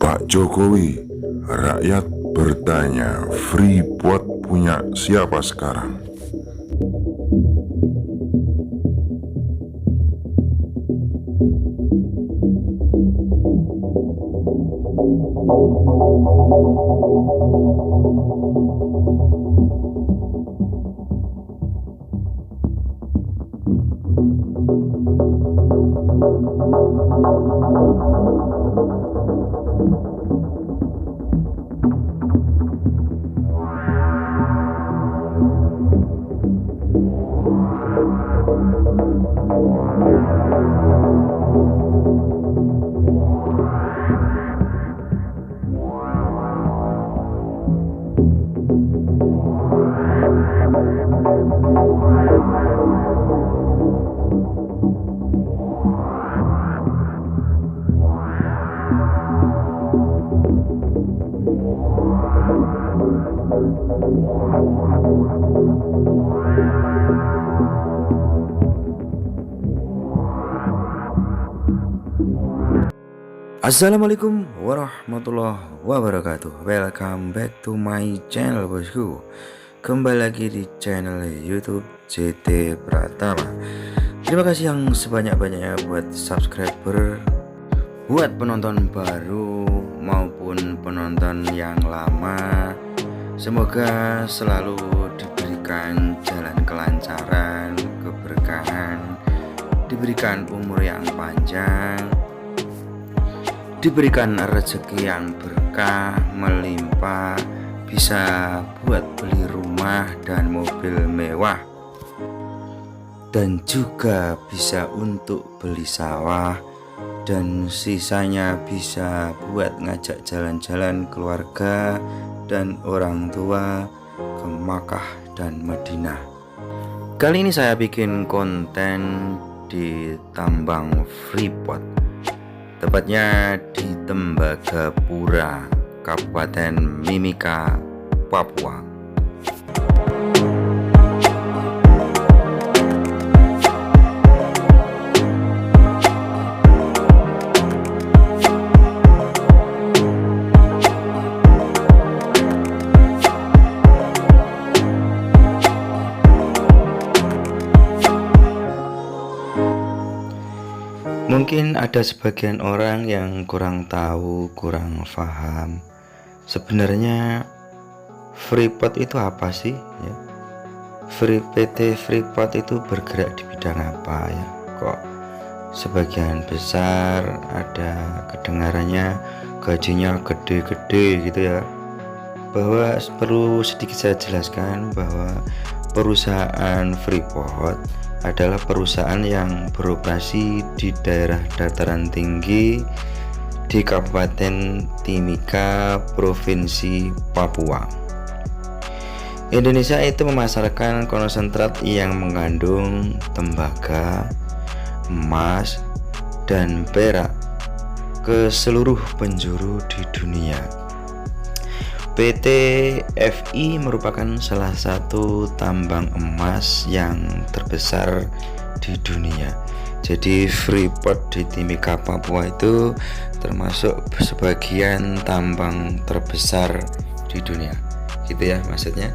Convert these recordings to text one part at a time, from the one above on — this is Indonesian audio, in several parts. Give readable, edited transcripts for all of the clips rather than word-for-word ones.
Pak Jokowi, rakyat bertanya, Freeport punya siapa sekarang? Assalamualaikum warahmatullahi wabarakatuh. Welcome back to my channel bosku. Kembali lagi di channel YouTube JT Pratama. Terima kasih yang sebanyak-banyaknya buat subscriber, buat penonton baru maupun penonton yang lama. Semoga selalu diberikan jalan kelancaran, keberkahan, diberikan umur yang panjang, diberikan rezeki yang berkah, melimpah, bisa buat beli rumah dan mobil mewah, dan juga bisa untuk beli sawah, dan sisanya bisa buat ngajak jalan-jalan keluarga dan orang tua ke Makkah dan Madinah. Kali ini saya bikin konten di tambang Freeport, tepatnya di Tembagapura, Kabupaten Mimika, Papua. Mungkin ada sebagian orang yang kurang tahu, kurang paham sebenarnya Freeport itu apa sih ya? PT Freeport itu bergerak di bidang apa ya? Kok sebagian besar ada kedengarannya gajinya gede-gede gitu ya? Bahwa perlu sedikit saya jelaskan bahwa perusahaan Freeport adalah perusahaan yang beroperasi di daerah dataran tinggi di Kabupaten Timika, Provinsi Papua. Indonesia itu memasarkan konsentrat yang mengandung tembaga, emas, dan perak ke seluruh penjuru di dunia. PT FI merupakan salah satu tambang emas yang terbesar di dunia. Jadi Freeport di Timika, Papua itu termasuk sebagian tambang terbesar di dunia. Gitu ya maksudnya.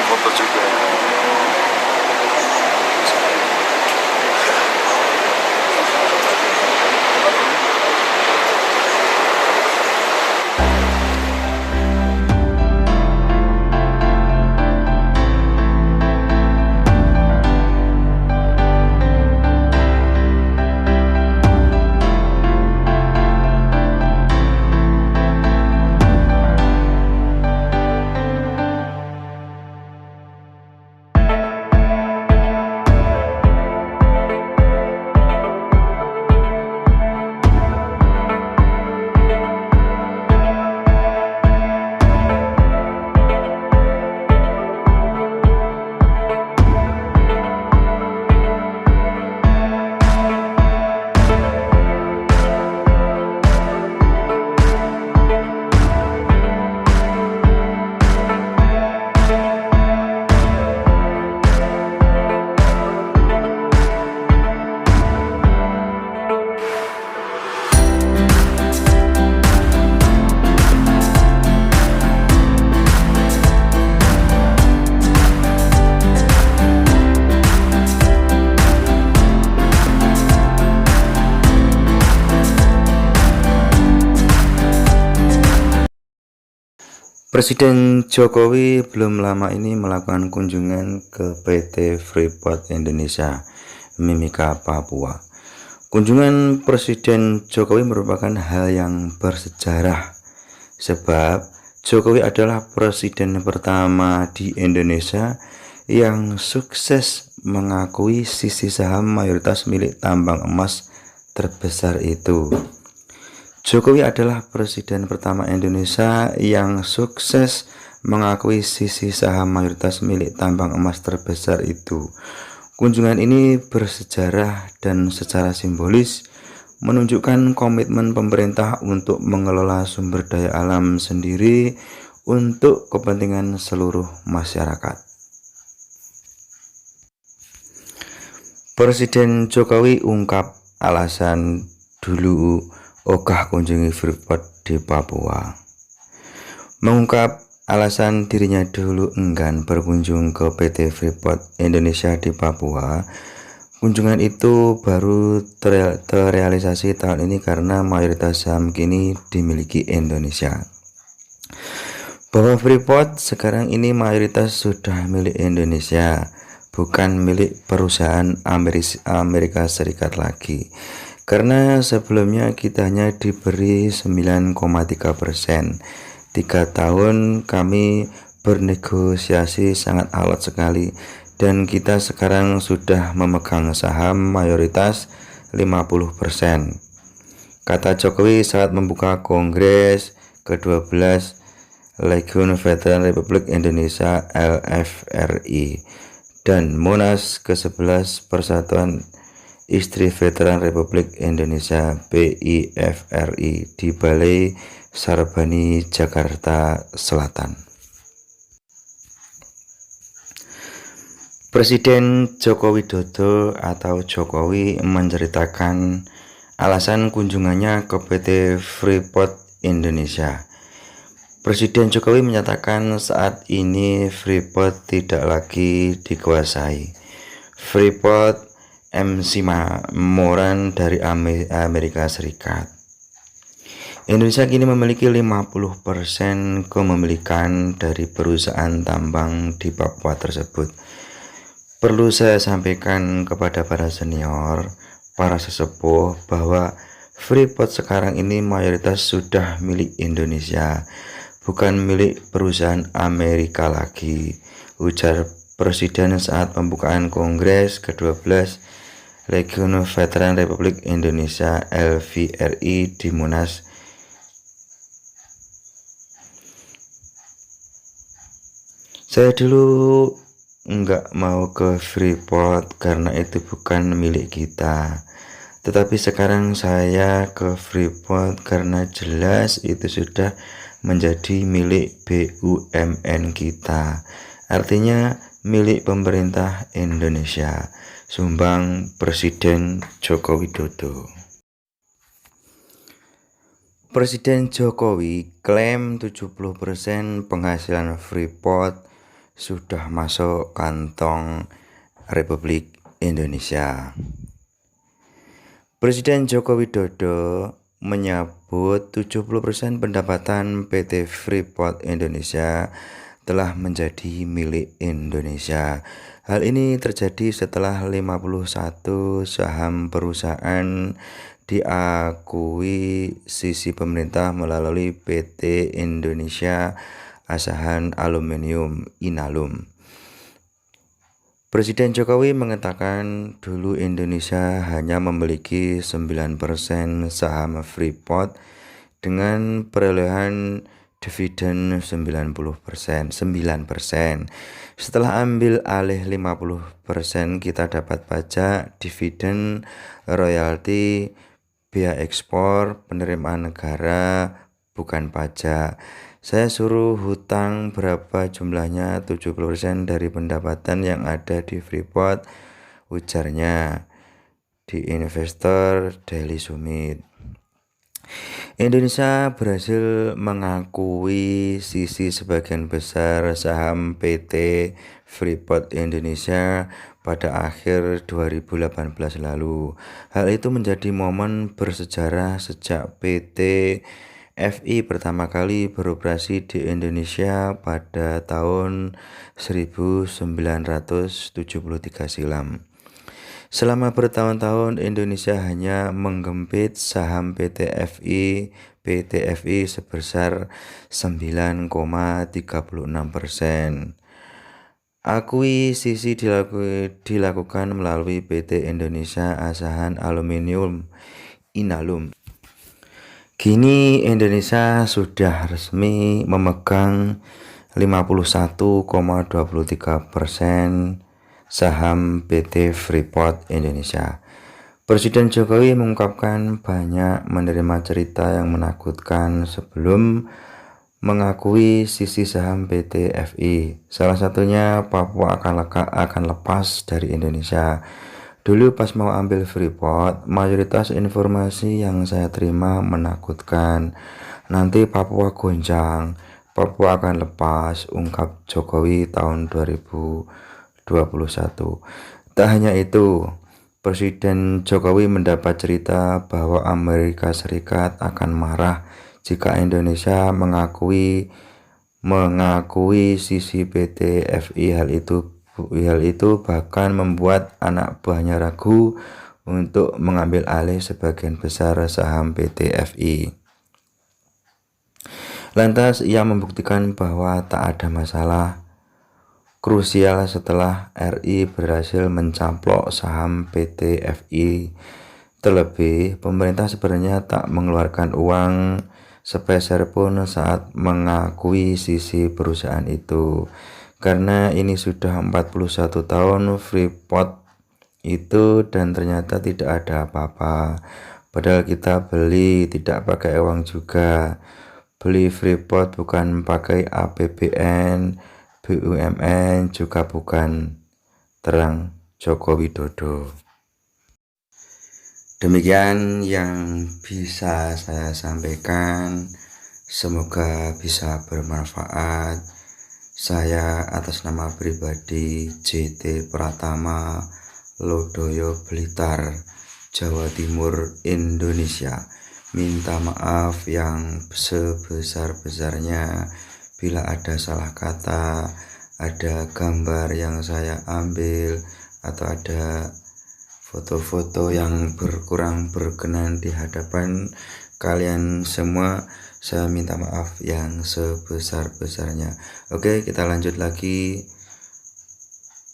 foto juga. Presiden Jokowi belum lama ini melakukan kunjungan ke PT Freeport Indonesia Mimika, Papua. Kunjungan Presiden Jokowi merupakan hal yang bersejarah sebab Jokowi adalah presiden pertama di Indonesia yang sukses mengakui sisi saham mayoritas milik tambang emas terbesar itu. Jokowi adalah presiden pertama Indonesia yang sukses mengakui sisi saham mayoritas milik tambang emas terbesar itu. Kunjungan ini bersejarah dan secara simbolis menunjukkan komitmen pemerintah untuk mengelola sumber daya alam sendiri untuk kepentingan seluruh masyarakat. Presiden Jokowi ungkap alasan dulu ogah kunjungi Freeport di Papua. Mengungkap alasan dirinya dulu enggan berkunjung ke PT Freeport Indonesia di Papua, kunjungan itu baru terrealisasi tahun ini karena mayoritas saham kini dimiliki Indonesia. Bahwa Freeport sekarang ini mayoritas sudah milik Indonesia, bukan milik perusahaan Amerika Serikat lagi. Karena sebelumnya kita hanya diberi 9,3%. 3 tahun kami bernegosiasi sangat alot sekali dan kita sekarang sudah memegang saham mayoritas 50%. Kata Jokowi saat membuka Kongres ke-12 Legiun Veteran Republik Indonesia LFRI dan Munas ke-11 Persatuan Istri Veteran Republik Indonesia PIFRI di Balai Sarbani, Jakarta Selatan. Presiden Joko Widodo atau Jokowi menceritakan alasan kunjungannya ke PT Freeport Indonesia. Presiden Jokowi menyatakan saat ini Freeport tidak lagi dikuasai. Freeport MC Moran dari Amerika Serikat. Indonesia kini memiliki 50% kepemilikan dari perusahaan tambang di Papua tersebut. Perlu saya sampaikan kepada para senior, para sesepuh bahwa Freeport sekarang ini mayoritas sudah milik Indonesia, bukan milik perusahaan Amerika lagi, ujar Presiden saat pembukaan Kongres ke-12 Legiun Veteran Republik Indonesia LVRI di Munas. Saya dulu enggak mau ke Freeport karena itu bukan milik kita. Tetapi sekarang saya ke Freeport karena jelas itu sudah menjadi milik BUMN kita. Artinya milik pemerintah Indonesia. Sumbang Presiden Joko Widodo. Presiden Jokowi klaim 70% penghasilan Freeport sudah masuk kantong Republik Indonesia. Presiden Joko Widodo menyebut 70% pendapatan PT Freeport Indonesia telah menjadi milik Indonesia. Hal ini terjadi setelah 51 saham perusahaan diakui sisi pemerintah melalui PT Indonesia Asahan Aluminium Inalum. Presiden Jokowi mengatakan dulu Indonesia hanya memiliki 9% saham Freeport dengan perolehan dividen 9%. Setelah ambil alih 50%, kita dapat pajak, dividen, royalti, biaya ekspor, penerimaan negara, bukan pajak. Saya suruh hutang berapa jumlahnya, 70% dari pendapatan yang ada di Freeport, ujarnya di Investor Daily Summit. Indonesia berhasil mengakui sisi sebagian besar saham PT Freeport Indonesia pada akhir 2018 lalu. Hal itu menjadi momen bersejarah sejak PT FI pertama kali beroperasi di Indonesia pada tahun 1973 silam. Selama bertahun-tahun Indonesia hanya menggempit saham PT FI sebesar 9,36%. Akuisisi dilakukan melalui PT Indonesia Asahan Aluminium Inalum. Kini Indonesia sudah resmi memegang 51,23% saham PT Freeport Indonesia. Presiden Jokowi mengungkapkan banyak menerima cerita yang menakutkan sebelum mengakui sisi saham PT FI. Salah satunya Papua akan lepas dari Indonesia. Dulu pas mau ambil Freeport, mayoritas informasi yang saya terima menakutkan. Nanti Papua goncang, Papua akan lepas, ungkap Jokowi tahun 2021. Tak hanya itu, Presiden Jokowi mendapat cerita bahwa Amerika Serikat akan marah jika Indonesia mengakui sisi PT FI. Hal itu bahkan membuat anak buahnya ragu untuk mengambil alih sebagian besar saham PT FI. Lantas ia membuktikan bahwa tak ada masalah krusial setelah RI berhasil mencaplok saham PT FI. Terlebih, pemerintah sebenarnya tak mengeluarkan uang sepeser pun saat mengakui sisi perusahaan itu. Karena ini sudah 41 tahun Freeport itu dan ternyata tidak ada apa-apa. Padahal kita beli tidak pakai uang juga. Beli Freeport bukan pakai APBN, BUMN juga bukan, terang Joko Widodo. Demikian yang bisa saya sampaikan, semoga bisa bermanfaat. Saya atas nama pribadi JT Pratama, Lodoyo, Blitar, Jawa Timur, Indonesia, minta maaf yang sebesar-besarnya bila ada salah kata, ada gambar yang saya ambil, atau ada foto-foto yang kurang berkenan di hadapan kalian semua. Saya minta maaf yang sebesar-besarnya. Oke, kita lanjut lagi.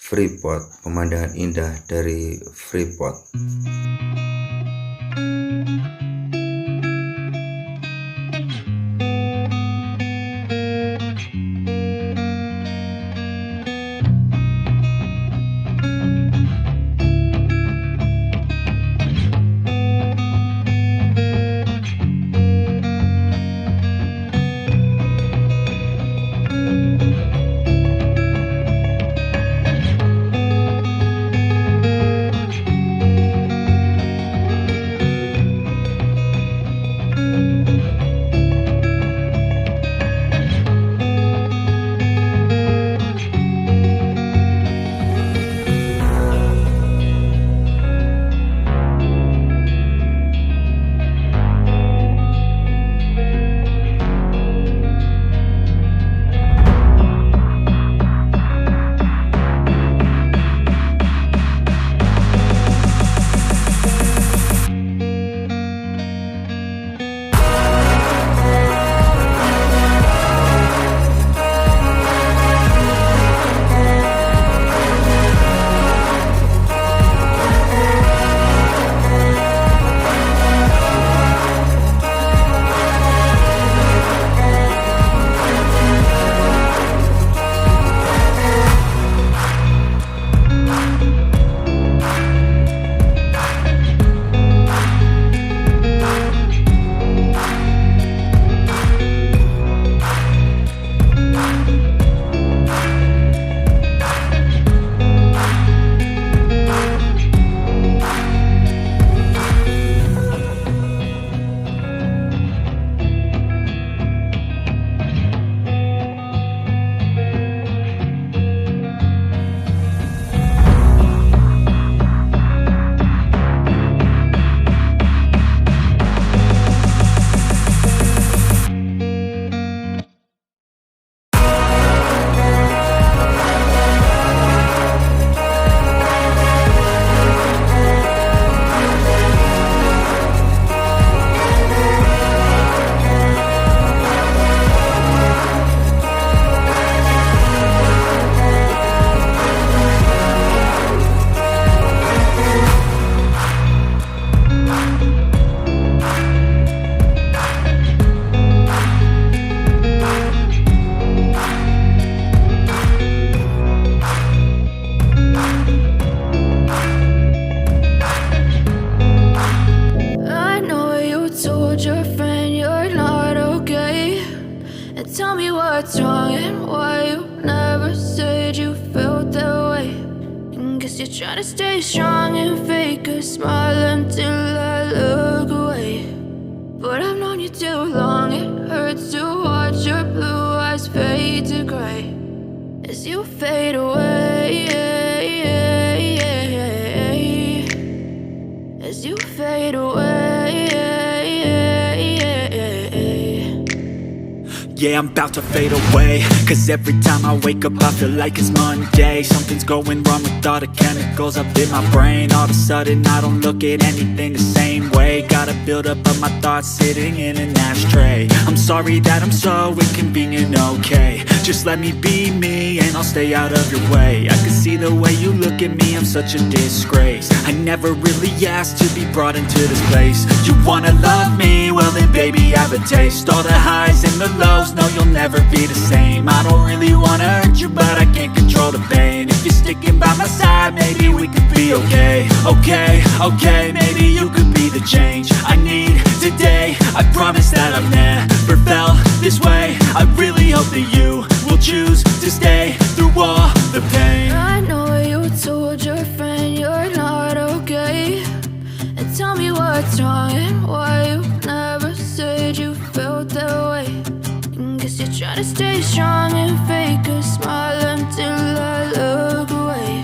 Freeport, pemandangan indah dari Freeport. told your friend you're not okay? And tell me what's wrong and why you never said you felt that way. And guess you're trying to stay strong and fake a smile until I look away. But I've known you too long, it hurts to watch your blue eyes fade to gray as you fade away. As you fade away. Yeah, I'm about to fade away, cause every time I wake up I feel like it's Monday. Something's going wrong with all the chemicals up in my brain. All of a sudden I don't look at anything the same way. Got a buildup of my thoughts sitting in an ashtray. I'm sorry that I'm so inconvenient, okay? Just let me be me and I'll stay out of your way. I can see the way you look at me, I'm such a disgrace. I never really asked to be brought into this place. You wanna love me? Well then baby have a taste. All the highs and the lows, no you'll never be the same. I don't really wanna hurt you but I can't control the pain. If you're sticking by my side maybe we could be okay. Okay, maybe you could be the change I need today. I promise that I've never felt this way. I really hope that you will choose to stay through all the pain. I know you told your friend you're not okay. And tell me what's wrong and why you never said you felt that way. And guess you're trying to stay strong and fake a smile until I look away.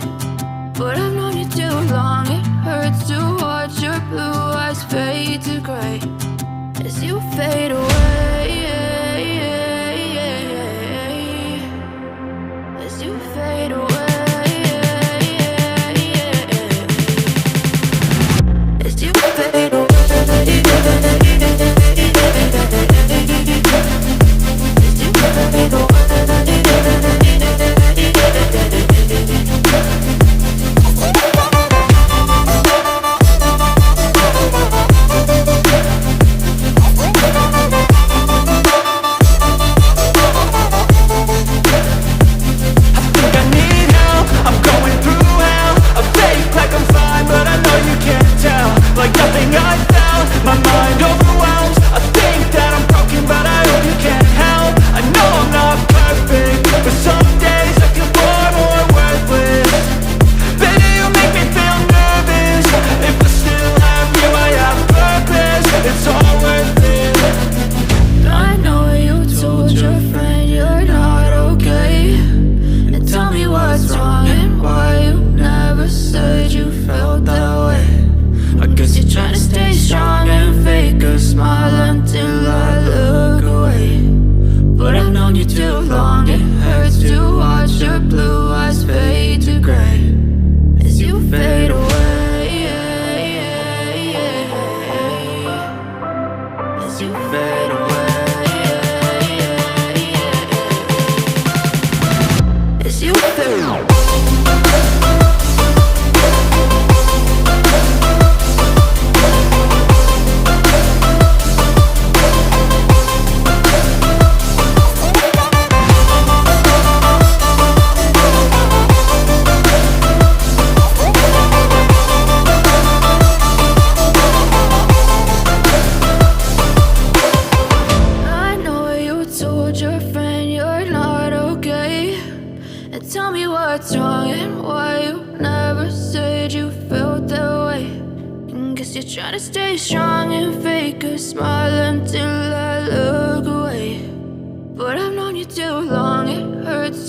But I've known you too long, it hurts to watch your blue eyes fade to gray as you fade away. As you fade away. As you fade away. Trying to stay strong and fake a smile until I look away. But I've known you too long, it hurts